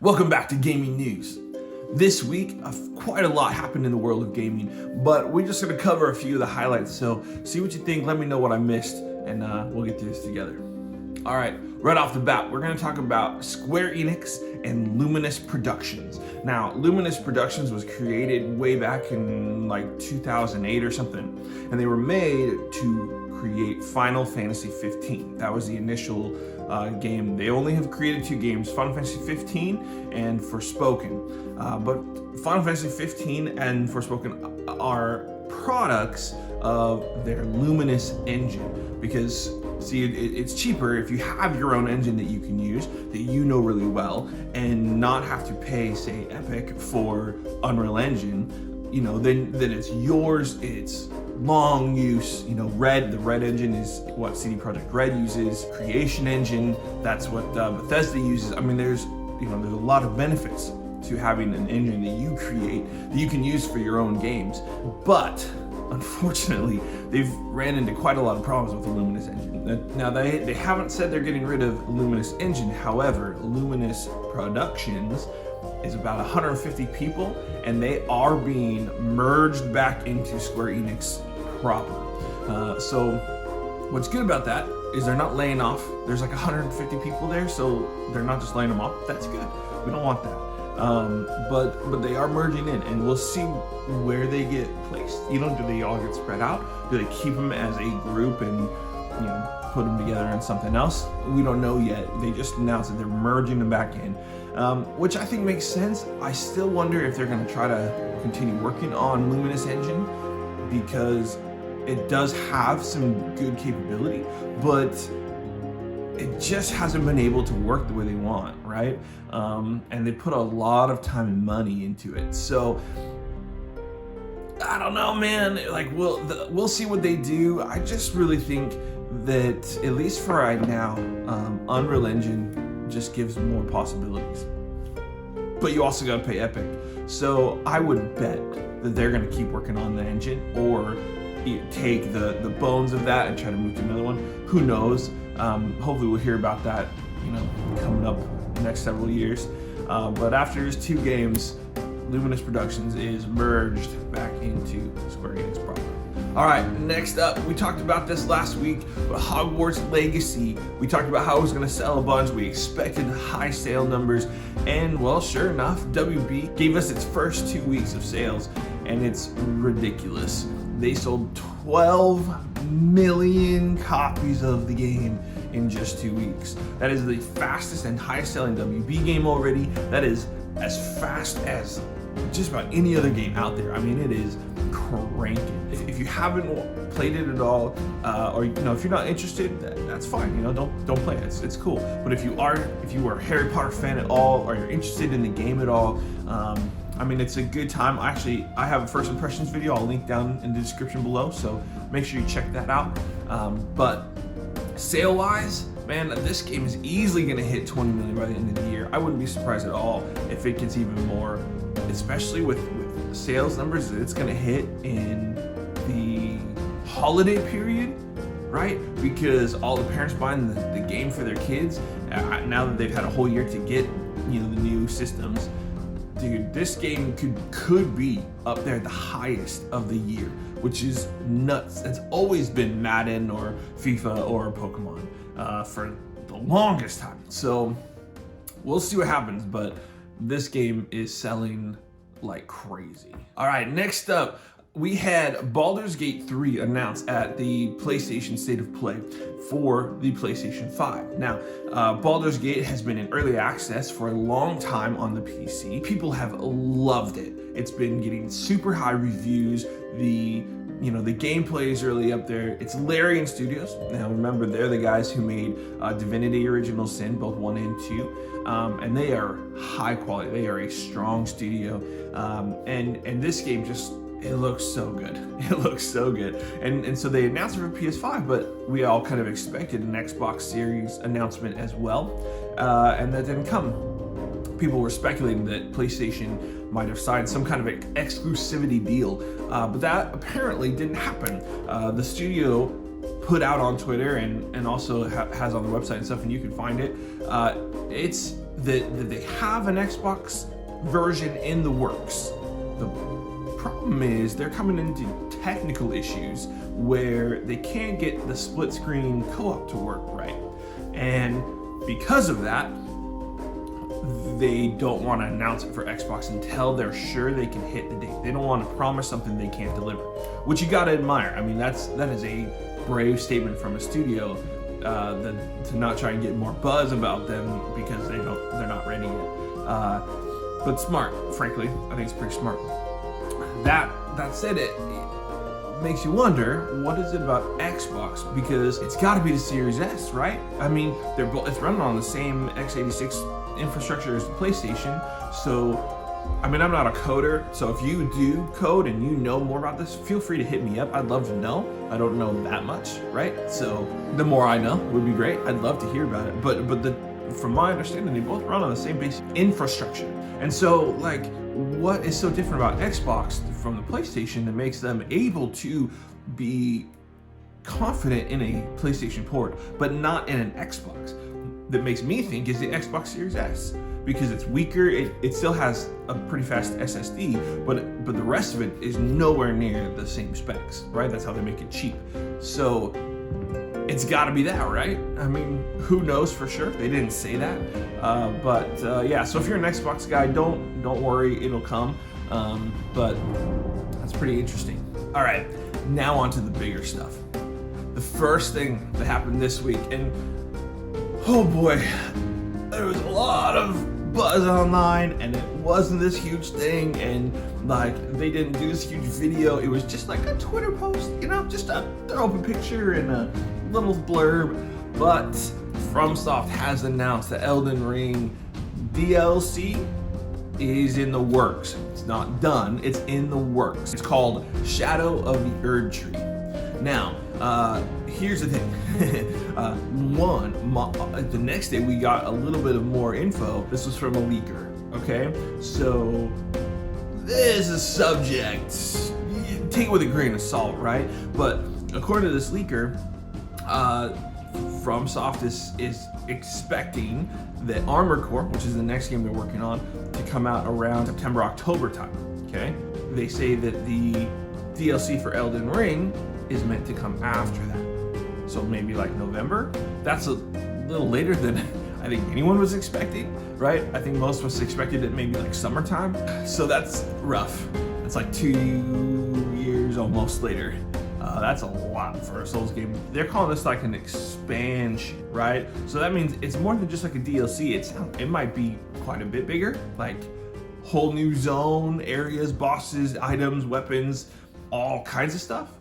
Welcome back to Gaming News. This week, quite a lot happened in the world of gaming, but we're just going to cover a few of the highlights, so see what you think, let me know what I missed, and we'll get through this together. All right, right off the bat, we're going to talk about Square Enix and Luminous Productions. Now, Luminous Productions was created way back in like 2008 or something, and they were made to create Final Fantasy 15. That was the initial game. They only have created two games, Final Fantasy 15 and Forspoken. But Final Fantasy 15 and Forspoken are products of their Luminous engine, because see, it's cheaper if you have your own engine that you can use, that you know really well, and not have to pay, say, Epic for Unreal Engine. You know, then it's yours. It's long use. You know, the Red engine is what CD Projekt Red uses. Creation engine, that's what Bethesda uses. I mean, there's a lot of benefits to having an engine that you create that you can use for your own games. But unfortunately, they've ran into quite a lot of problems with the Luminous engine. Now, they haven't said they're getting rid of Luminous engine. However, Luminous Productions is about 150 people, and they are being merged back into Square Enix proper. So what's good about that is they're not laying off. There's like 150 people there, so they're not just laying them off. That's good. We don't want that. But they are merging in, and we'll see where they get placed. Do they all get spread out? Do they keep them as a group and put them together in something else? We don't know yet. They just announced that they're merging them back in, which I think makes sense. I still wonder if they're going to try to continue working on Luminous Engine, because it does have some good capability, but it just hasn't been able to work the way they want, right? And they put a lot of time and money into it. So I don't know, man. Like, we'll see what they do. I just really think that, at least for right now, Unreal Engine just gives more possibilities. But you also gotta pay Epic. So I would bet that they're gonna keep working on the engine, or take the bones of that and try to move to another one. Who knows? Hopefully we'll hear about that, coming up the next several years. But after just two games, Luminous Productions is merged back into Square Enix proper. All right, next up, we talked about this last week, but Hogwarts Legacy. We talked about how it was going to sell a bunch. We expected high sale numbers, and well, sure enough, WB gave us its first 2 weeks of sales, and it's ridiculous. They sold 12 million copies of the game in just 2 weeks. That is the fastest and highest selling WB game already. That is as fast as just about any other game out there. I mean, it is cranking. If you haven't played it at all, or if you're not interested, that's fine. Don't play it. It's cool. But if you are a Harry Potter fan at all, or you're interested in the game at all, I mean, it's a good time. Actually, I have a first impressions video. I'll link down in the description below, so make sure you check that out. But sale-wise, man, this game is easily going to hit 20 million by the end of the year. I wouldn't be surprised at all if it gets even more, especially with sales numbers that it's going to hit in the holiday period, right? Because all the parents buying the game for their kids, now that they've had a whole year to get the new systems. Dude, this game could be up there at the highest of the year, which is nuts. It's always been Madden or FIFA or Pokemon for the longest time. So we'll see what happens, but this game is selling like crazy. All right, next up, we had Baldur's Gate 3 announced at the PlayStation State of Play for the PlayStation 5. Now, Baldur's Gate has been in early access for a long time on the PC. People have loved it. It's been getting super high reviews. The gameplay is really up there. It's Larian Studios. Now, remember, they're the guys who made Divinity Original Sin, both 1 and 2. And they are high quality. They are a strong studio. And this game it looks so good. It looks so good. And so they announced it for PS5, but we all kind of expected an Xbox Series announcement as well. And that didn't come. People were speculating that PlayStation might have signed some kind of exclusivity deal, but that apparently didn't happen. The studio put out on Twitter and also has on the website and stuff, and you can find it. It's that they have an Xbox version in the works. The problem is they're coming into technical issues where they can't get the split screen co-op to work right. And because of that, they don't want to announce it for Xbox until they're sure they can hit the date. They don't want to promise something they can't deliver, which you gotta admire. I mean, that is a brave statement from a studio to not try and get more buzz about them because they're not ready yet. But smart, frankly. I think it's pretty smart. That said, it makes you wonder, what is it about Xbox? Because it's got to be the Series S, right? I mean, it's running on the same x86 infrastructure as the PlayStation. So, I mean, I'm not a coder, so if you do code and you know more about this, feel free to hit me up. I'd love to know. I don't know that much, right? So the more I know would be great. I'd love to hear about it. But from my understanding, they both run on the same basic infrastructure. And so, like, what is so different about Xbox from the PlayStation that makes them able to be confident in a PlayStation port, but not in an Xbox? That makes me think is the Xbox Series S, because it's weaker. It still has a pretty fast SSD, but the rest of it is nowhere near the same specs, right? That's how they make it cheap. So it's got to be that, right? I mean, who knows for sure? They didn't say that, yeah. So if you're an Xbox guy, don't worry, it'll come. But that's pretty interesting. All right, now on to the bigger stuff. The first thing that happened this week, and oh boy, there was a lot of buzz online, and it wasn't this huge thing, and like they didn't do this huge video. It was just like a Twitter post, just an open picture and a little blurb. But FromSoft has announced the Elden Ring DLC is in the works. It's not done, it's in the works. It's called Shadow of the Erdtree. Now, here's the thing. The next day we got a little bit of more info. This was from a leaker, okay? So this is subject, take it with a grain of salt, right? But according to this leaker, FromSoft is expecting the Armored Core, which is the next game they're working on, to come out around September, October time, okay? They say that the DLC for Elden Ring is meant to come after that. So maybe like November? That's a little later than I think anyone was expecting, right? I think most of us expected it maybe like summertime. So that's rough. That's like 2 years almost later. That's a lot for a Souls game. They're calling this like an expansion, right? So that means it's more than just like a DLC. It might be quite a bit bigger, like whole new zone, areas, bosses, items, weapons, all kinds of stuff.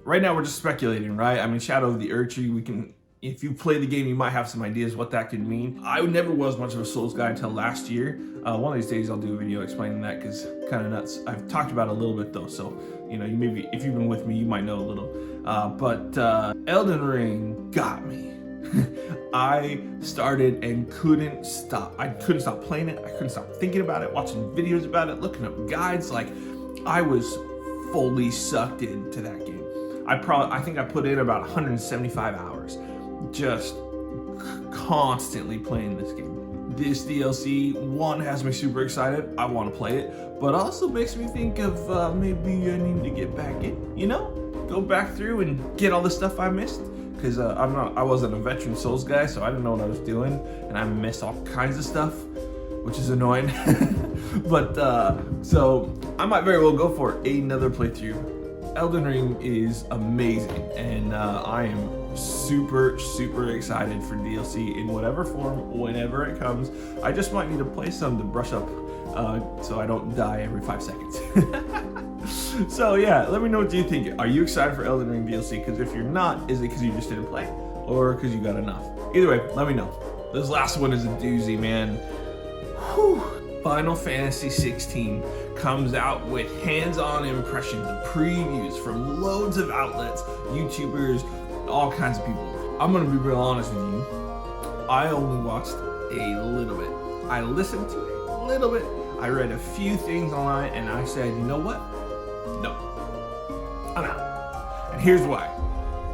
Right now we're just speculating, right? I mean, Shadow of the Erdtree, if you play the game, you might have some ideas what that could mean. I never was much of a Souls guy until last year. One of these days I'll do a video explaining that because kind of nuts. I've talked about it a little bit though, so you maybe if you've been with me, you might know a little. But Elden Ring got me. I started and couldn't stop. I couldn't stop playing it. I couldn't stop thinking about it, watching videos about it, looking up guides. Like I was fully sucked into that game. I think I put in about 175 hours, just constantly playing this game. This DLC, one, has me super excited. I want to play it, but also makes me think of maybe I need to get back in, go back through and get all the stuff I missed. Because I wasn't a veteran Souls guy, so I didn't know what I was doing, and I missed all kinds of stuff, which is annoying. But so I might very well go for another playthrough. Elden Ring is amazing, and I am super excited for DLC in whatever form, whenever it comes. I just might need to play some to brush up so I don't die every 5 seconds. So yeah, let me know what you think. Are you excited for Elden Ring DLC? Because if you're not, is it because you just didn't play, or because you got enough? Either way, let me know. This last one is a doozy, man. Whew. Final Fantasy XVI comes out with hands-on impressions and previews from loads of outlets, YouTubers, all kinds of people. I'm gonna be real honest with you. I only watched a little bit. I listened to a little bit. I read a few things online, and I said, you know what? No, I'm out. And here's why.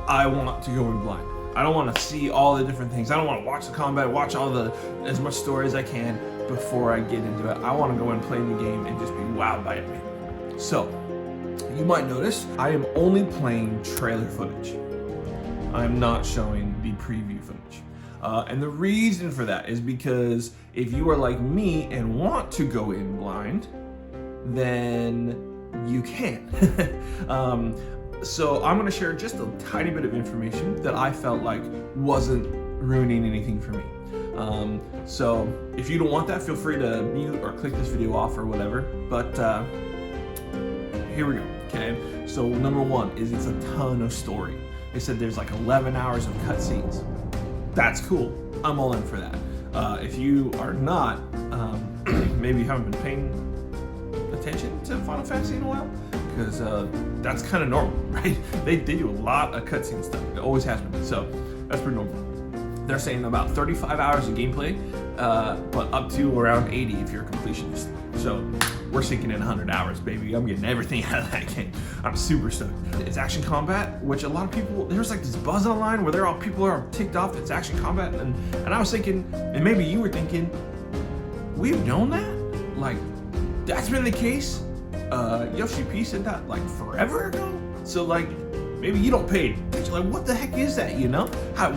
I want to go in blind. I don't want to see all the different things. I don't want to watch the combat, watch as much story as I can before I get into it. I want to go and play the game and just be wowed by it. So, you might notice I am only playing trailer footage. I'm not showing the preview footage. And the reason for that is because if you are like me and want to go in blind, then you can. So I'm gonna share just a tiny bit of information that I felt like wasn't ruining anything for me. So if you don't want that, feel free to mute or click this video off or whatever. But here we go, okay? So number one is it's a ton of story. They said there's like 11 hours of cutscenes. That's cool. I'm all in for that. If you are not, maybe you haven't been paying attention to Final Fantasy in a while, because that's kind of normal, right? They do a lot of cutscene stuff. It always has been. So that's pretty normal. They're saying about 35 hours of gameplay, but up to around 80 if you're a completionist. So we're sinking in 100 hours, baby. I'm getting everything out of that game. I'm super stoked. It's action combat, which a lot of people, there's like this buzz online where people are ticked off that it's action combat, and I was thinking, and maybe you were thinking, we've known that? Like, that's been the case? Yoshi P said that like forever ago? So like, maybe you don't pay attention. Like, what the heck is that, you know?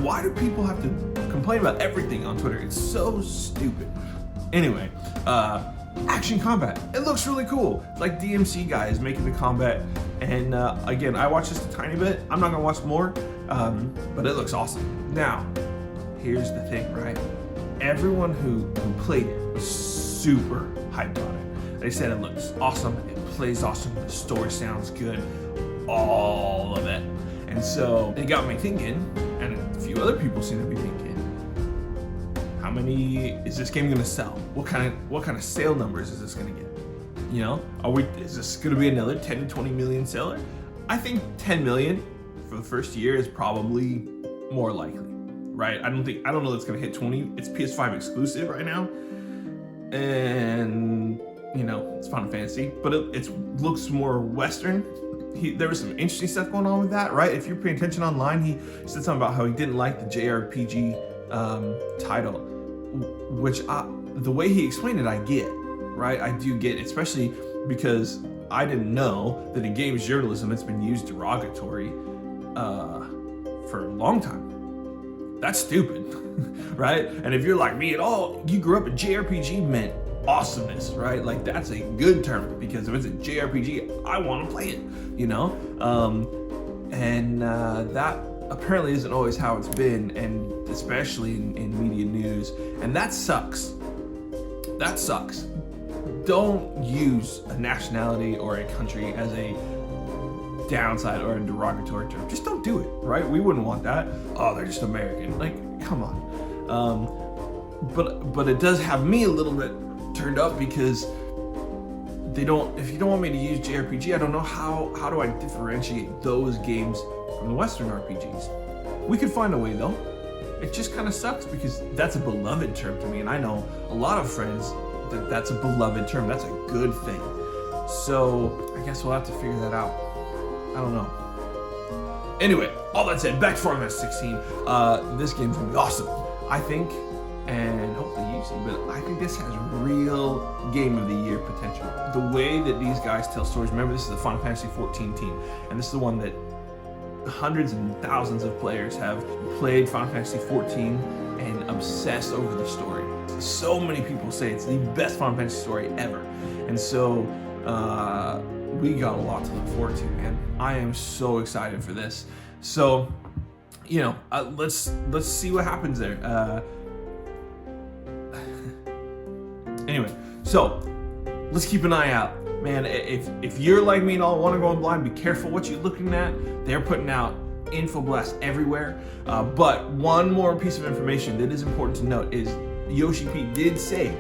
Why do people have to complain about everything on Twitter? It's so stupid. Anyway, action combat. It looks really cool. It's like DMC guys making the combat. And again, I watched just a tiny bit. I'm not gonna watch more, but it looks awesome. Now, here's the thing, right? Everyone who played it was super hyped on it. They said it looks awesome, it plays awesome, the story sounds good, all of it. And so it got me thinking, and a few other people seem to be thinking, how many is this game gonna sell? What kind of sale numbers is this gonna get? You know, is this gonna be another 10 to 20 million seller? I think 10 million for the first year is probably more likely, right? I don't know that's gonna hit 20. It's PS5 exclusive right now, and you know, it's Final Fantasy, but it looks more Western. There was some interesting stuff going on with that, right? If you're paying attention online, he said something about how he didn't like the JRPG title, which the way he explained it, I get, right? I do get, especially because I didn't know that in games journalism it's been used derogatory for a long time. That's stupid, right? And if you're like me at all, you grew up in JRPG meant awesomeness, right? Like, that's a good term, because if it's a JRPG, I want to play it, you know? And that apparently isn't always how it's been, and especially in media news, and that sucks. That sucks. Don't use a nationality or a country as a downside or a derogatory term. Just don't do it, right? We wouldn't want that. Oh, they're just American. Like, come on. But it does have me a little bit turned up, because if you don't want me to use JRPG, I don't know how do I differentiate those games from the Western RPGs. We could find a way though. It just kind of sucks, because that's a beloved term to me, and I know a lot of friends that's a beloved term. That's a good thing. So I guess we'll have to figure that out. I don't know. Anyway, all that said, back to Final Fantasy 16. This game's gonna be awesome, I think, and hopefully you see, but I think this has real Game of the Year potential. The way that these guys tell stories, remember this is the Final Fantasy 14 team, and this is the one that hundreds and thousands of players have played Final Fantasy 14 and obsessed over the story. So many people say it's the best Final Fantasy story ever. And so we got a lot to look forward to, man. I am so excited for this. So, you know, let's see what happens there. Anyway, so let's keep an eye out. Man, if you're like me and all want to go in blind, be careful what you're looking at. They're putting out info blasts everywhere. But one more piece of information that is important to note is Yoshi P did say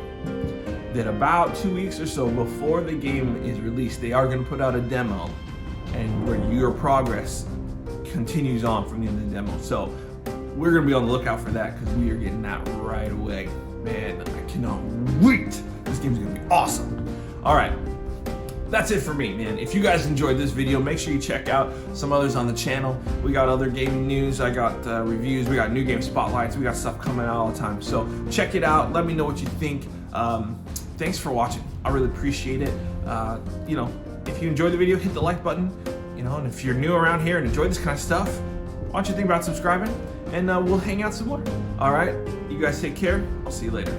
that about 2 weeks or so before the game is released, they are going to put out a demo, and where your progress continues on from the end of the demo. So we're going to be on the lookout for that, because we are getting that right away. Man, I cannot wait. This game's going to be awesome. All right. that's it for me, man. If you guys enjoyed this video, make sure you check out some others on the channel. We got other gaming news, I got reviews, we got new game spotlights, we got stuff coming out all the time. So check it out, let me know what you think. Thanks for watching, I really appreciate it. You know, if you enjoyed the video, hit the like button. You know, and if you're new around here and enjoy this kind of stuff, why don't you think about subscribing, and we'll hang out some more. All right, you guys take care, I'll see you later.